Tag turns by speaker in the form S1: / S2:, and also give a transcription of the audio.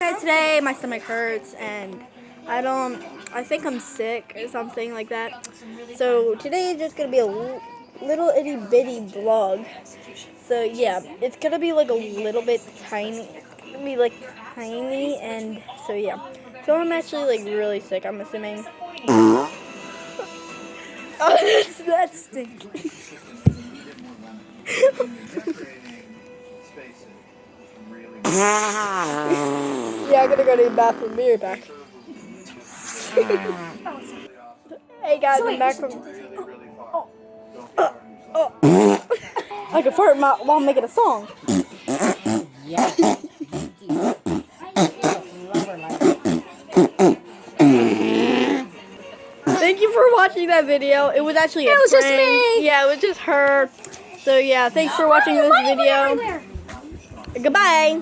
S1: Guys, today my stomach hurts and I think I'm sick or something like that. So today is just gonna be a little itty bitty vlog. So yeah, it's gonna be like a little bit tiny. It's gonna be like tiny, and so yeah. So I'm actually like really sick, I'm assuming. Oh, that's stinky. Yeah, I'm gonna go to the bathroom. Be right back. Hey guys, I'm back from. I can fart while I'm making a song. Thank you for watching that video. It was actually a prank. Just me. Yeah, it was just her. So yeah, thanks for watching this video. Goodbye.